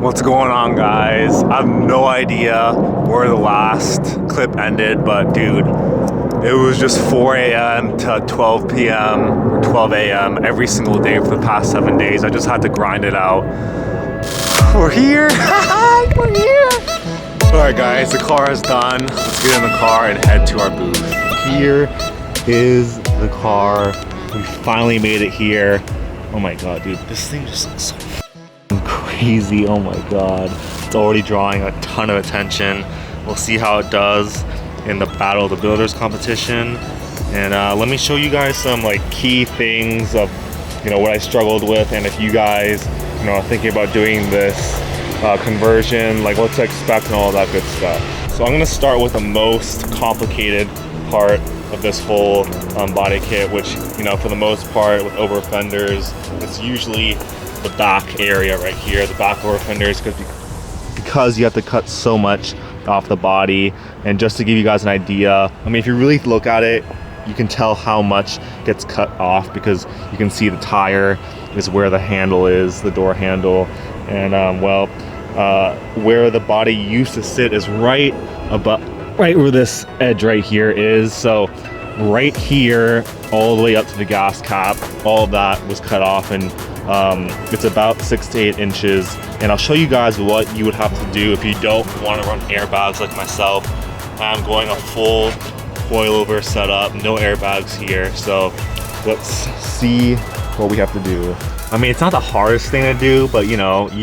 What's going on, guys? I have no idea where the last clip ended, but dude, it was just 4 a.m. to 12 p.m. or 12 a.m. every single day for the past 7 days. I just had to grind it out. We're here. We're here. All right, guys, the car is done. Let's get in the car and head to our booth. Here is the car. We finally made it here. Oh my god, dude, this thing just looks so crazy. Oh my god, it's already drawing a ton of attention. We'll see how it does in the Battle of the Builders competition, and let me show you guys some like key things of what I struggled with, and if you guys are thinking about doing this conversion, like what to expect and all that good stuff. So I'm going to start with the most complicated part of this whole body kit, which for the most part with over fenders, it's usually the back area right here, the back over fenders, because you have to cut so much off the body. And just to give you guys an idea, I mean, if you really look at it, you can tell how much gets cut off, because you can see the tire is where the handle is, the door handle, and where the body used to sit is right where this edge right here is. So right here all the way up to the gas cap, all of that was cut off, and it's about 6 to 8 inches. And I'll show you guys what you would have to do if you don't want to run airbags like myself. I'm going a full coilover setup, no airbags here. So let's see what we have to do. I mean, it's not the hardest thing to do, but you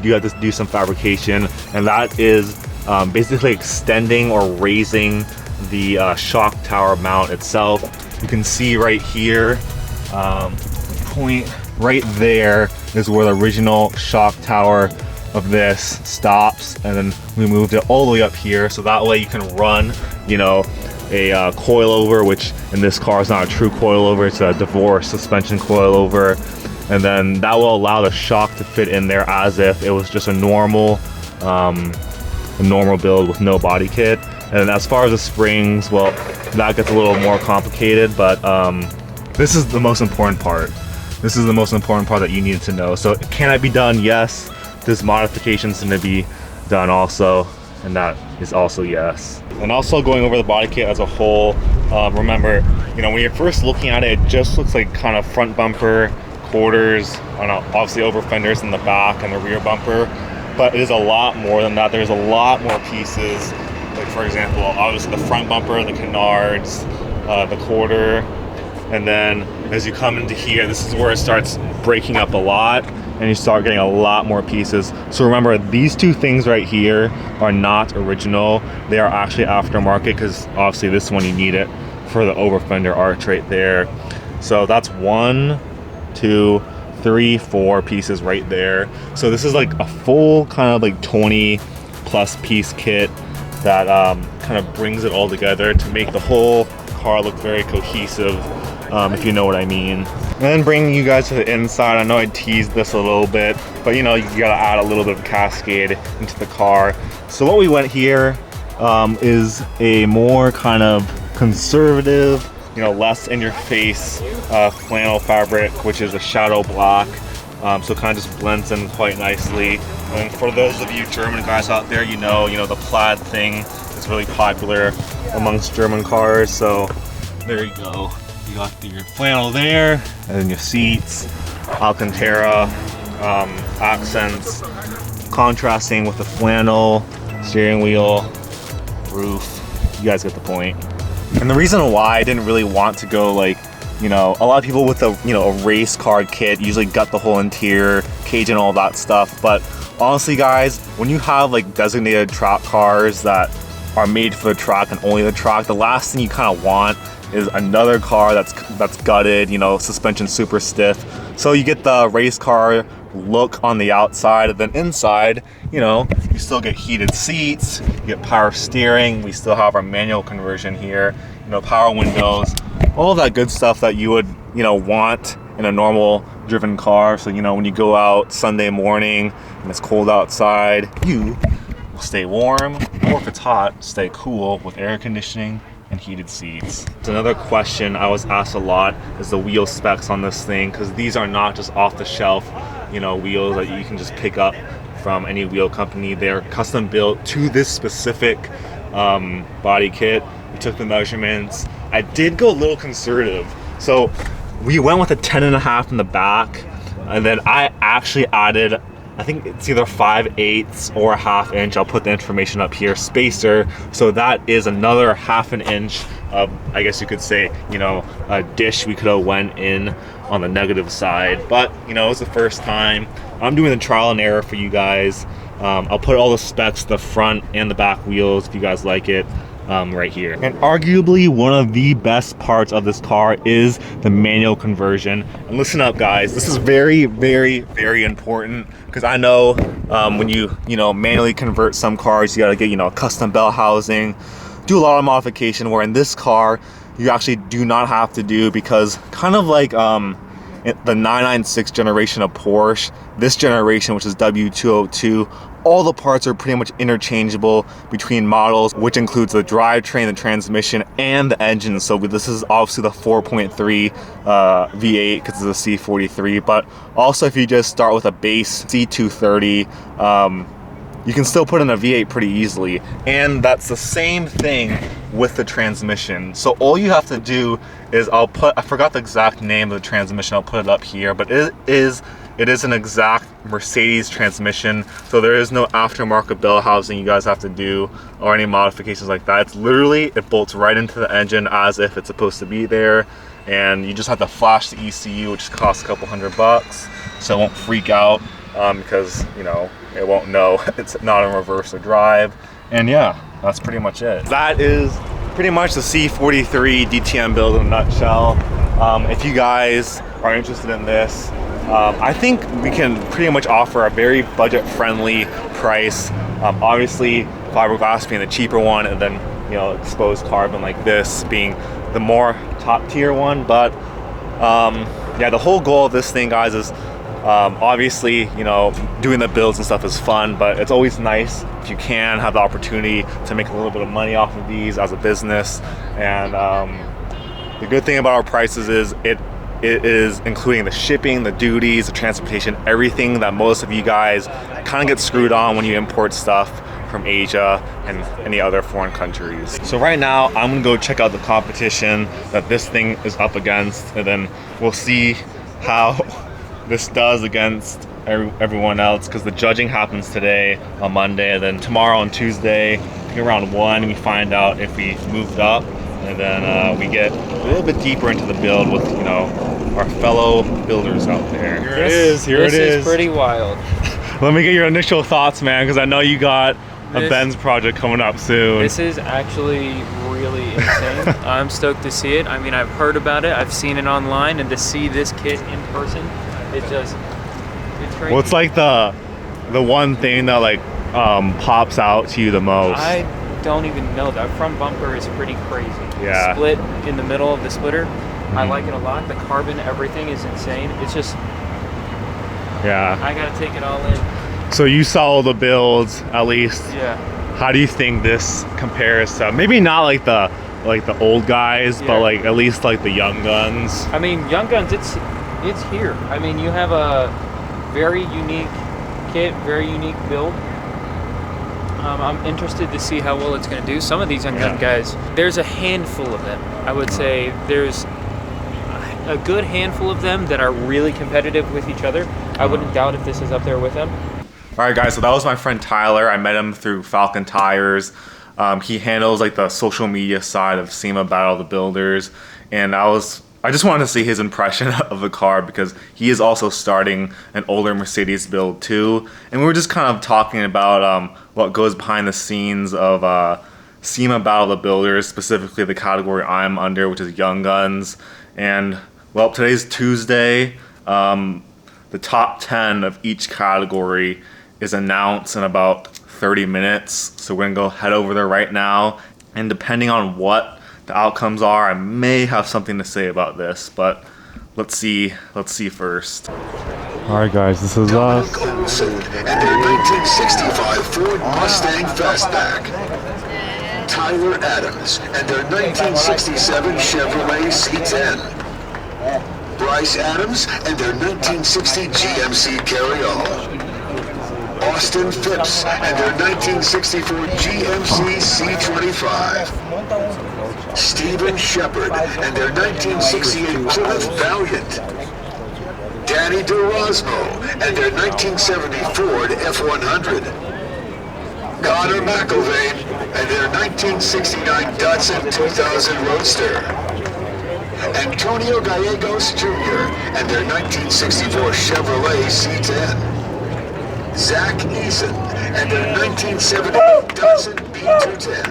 do have to do some fabrication, and that is basically extending or raising the shock tower mount itself. You can see right here, point right there is where the original shock tower of this stops, and then we moved it all the way up here, so that way you can run a coilover, which in this car is not a true coilover, it's a divorce suspension coilover, and then that will allow the shock to fit in there as if it was just a normal build with no body kit. And as far as the springs, well, that gets a little more complicated, but this is the most important part. This is the most important part that you need to know. So can it be done? Yes. There's modifications to be done also, and that is also yes. And also going over the body kit as a whole, remember, when you're first looking at it, it just looks like kind of front bumper, quarters, obviously over fenders in the back and the rear bumper, but it is a lot more than that. There's a lot more pieces. Like for example, obviously the front bumper, the canards, the quarter, and then as you come into here, this is where it starts breaking up a lot, and you start getting a lot more pieces. So remember, these two things right here are not original. They are actually aftermarket, because obviously this one you need it for the over fender arch right there. So that's 1, 2, 3, 4 pieces right there. So this is like a full kind of like 20 plus piece kit that kind of brings it all together to make the whole car look very cohesive, if you know what I mean. And then bringing you guys to the inside, I know I teased this a little bit, but you gotta add a little bit of cascade into the car. So what we went here is a more kind of conservative, less in your face flannel fabric, which is a shadow black. So it kind of just blends in quite nicely. And for those of you German guys out there, the plaid thing is really popular amongst German cars. So there you go. You got your flannel there, and then your seats, Alcantara accents, contrasting with the flannel, steering wheel, roof. You guys get the point. And the reason why I didn't really want to go like, a lot of people with a race car kit usually gut the whole interior, cage and all that stuff. But honestly, guys, when you have like designated track cars that are made for the track and only the track, the last thing you kind of want is another car that's gutted, suspension super stiff. So you get the race car look on the outside, and then inside, you still get heated seats, you get power steering, we still have our manual conversion here, power windows, all of that good stuff that you would, want in a normal driven car. So, when you go out Sunday morning and it's cold outside, you will stay warm, or if it's hot, stay cool with air conditioning and heated seats. It's another question I was asked a lot is the wheel specs on this thing, because these are not just off the shelf, wheels that you can just pick up from any wheel company. They're custom built to this specific body kit. We took the measurements. I did go a little conservative. So we went with a 10.5 in the back, and then I actually added, I think it's either 5/8 or a 1/2 inch. I'll put the information up here, spacer. So that is another 1/2 inch of, I guess you could say, you know, a dish we could have went in on the negative side. But, you know, it's the first time. I'm doing the trial and error for you guys. I'll put all the specs, the front and the back wheels, if you guys like it, right here. And arguably one of the best parts of this car is the manual conversion. And listen up, guys, this is very, very, very important, because I know when you know, manually convert some cars, you gotta get, you know, custom bell housing, do a lot of modification, where in this car you actually do not have to do, because kind of like the 996 generation of Porsche, this generation, which is W202, all the parts are pretty much interchangeable between models, which includes the drivetrain, the transmission, and the engine. So this is obviously the 4.3 V8 because it's a C43, but also if you just start with a base C230, you can still put in a V8 pretty easily. And that's the same thing with the transmission. So all you have to do is, I forgot the exact name of the transmission, I'll put it up here, but it is an exact Mercedes transmission. So there is no aftermarket bell housing you guys have to do or any modifications like that. It's literally, it bolts right into the engine as if it's supposed to be there. And you just have to flash the ECU, which costs a couple $100, so it won't freak out because, you know, it won't know it's not in reverse or drive. And yeah, that's pretty much it. That is pretty much the C43 DTM build in a nutshell. If you guys are interested in this, I think we can pretty much offer a very budget-friendly price. Obviously, fiberglass being the cheaper one, and then, you know, exposed carbon like this being the more top-tier one. But yeah, the whole goal of this thing, guys, is obviously, you know, doing the builds and stuff is fun, but it's always nice if you can have the opportunity to make a little bit of money off of these as a business. And the good thing about our prices is it is including the shipping, the duties, the transportation, everything that most of you guys kind of get screwed on when you import stuff from Asia and any other foreign countries. So right now, I'm gonna go check out the competition that this thing is up against, and then we'll see how this does against everyone else, because the judging happens today on Monday, and then tomorrow on Tuesday, around 1, we find out if we moved up, and then we get a little bit deeper into the build with, you know, our fellow builders out there. Here it is. This is pretty wild. Let me get your initial thoughts, man, because I know you got a Benz project coming up soon. This is actually really insane. I'm stoked to see it. I mean, I've heard about it, I've seen it online, and to see this kit in person, it's crazy. What's like the one thing that like pops out to you the most? I don't even know. That front bumper is pretty crazy. Yeah. The split in the middle of the splitter, I like it a lot. The carbon, everything is insane. It's just, yeah, I gotta take it all in. So you saw all the builds, at least. Yeah. How do you think this compares to, maybe not like the old guys, but like at least like the young guns? I mean, young guns, it's here. I mean, you have a very unique kit, very unique build. I'm interested to see how well it's going to do. Some of these young gun guys, there's a handful of them. I would say there's a good handful of them that are really competitive with each other. I wouldn't doubt if this is up there with them. All right, guys, so that was my friend Tyler. I met him through Falcon Tires. He handles like the social media side of SEMA Battle of the Builders, and I just wanted to see his impression of the car, because he is also starting an older Mercedes build too. And we were just kind of talking about what goes behind the scenes of SEMA Battle of the Builders, specifically the category I'm under, which is Young Guns. And well, today's Tuesday. The top 10 of each category is announced in about 30 minutes. So we're gonna go head over there right now. And depending on what the outcomes are, I may have something to say about this, but let's see first. All right, guys, this is us. Olson and their 1965 Ford Mustang Fastback. Tyler Adams and their 1967 Chevrolet C10. Bryce Adams and their 1960 GMC Carryall. Austin Phipps and their 1964 GMC C25. Stephen Shepard and their 1968 Plymouth Valiant. Danny DeRosmo and their 1970 Ford F100. Connor McIlvain and their 1969 Datsun 2000 Roadster. Antonio Gallegos Jr. and their 1964 Chevrolet C10. Zach Eason and their 1970 Datsun B210.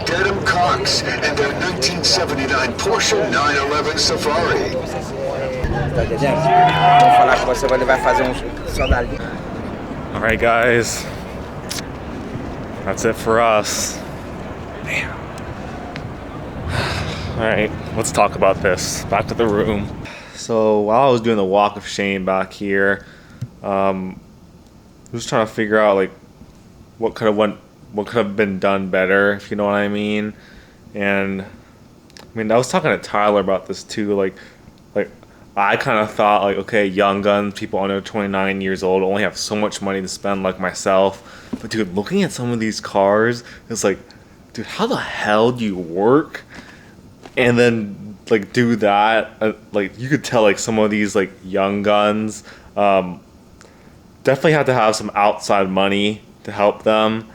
Dedham Cox and their 1979 Porsche 911 Safari. Alright guys, that's it for us. Damn. Alright, let's talk about this. Back to the room. So while I was doing the walk of shame back here, I was trying to figure out like what could have been done better, if you know what I mean. And I mean, I was talking to Tyler about this too. Like I kind of thought like, okay, young guns, people under 29 years old only have so much money to spend, like myself. But dude, looking at some of these cars, it's like, dude, how the hell do you work and then like do that? Like you could tell like some of these like young guns definitely have to have some outside money to help them.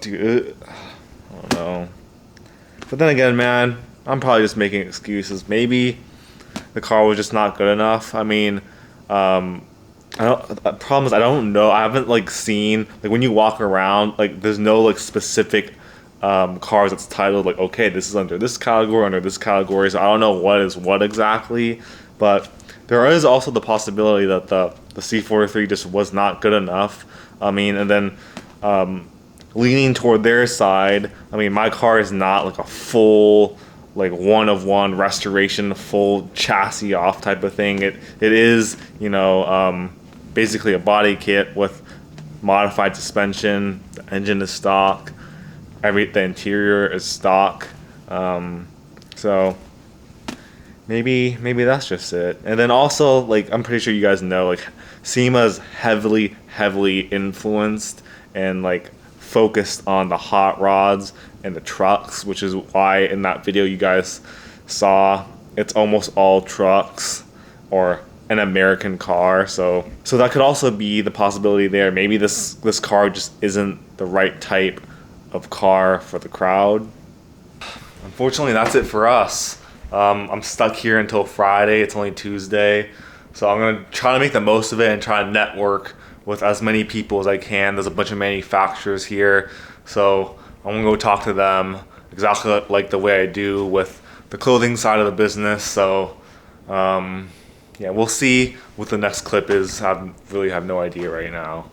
Dude, I don't know. But then again, man, I'm probably just making excuses. Maybe the car was just not good enough. I mean, the problem is I don't know. I haven't like seen like when you walk around, like there's no like specific cars that's titled like, okay, this is under this category. So I don't know what is what exactly, but there is also the possibility that the C43 just was not good enough. I mean, and then leaning toward their side, I mean, my car is not like a full like one-of-one restoration, full chassis off type of thing. It is, you know, basically a body kit with modified suspension. The engine is stock. The interior is stock. So maybe that's just it. And then also, like, I'm pretty sure you guys know, like, SEMA is heavily influenced and like focused on the hot rods and the trucks, which is why in that video you guys saw, it's almost all trucks or an American car. So that could also be the possibility there. Maybe this car just isn't the right type of car for the crowd. Unfortunately, that's it for us. I'm stuck here until Friday. It's only Tuesday, so I'm gonna try to make the most of it and try to network with as many people as I can. There's a bunch of manufacturers here, so I'm gonna go talk to them exactly like the way I do with the clothing side of the business. So yeah, we'll see what the next clip is. I really have no idea right now.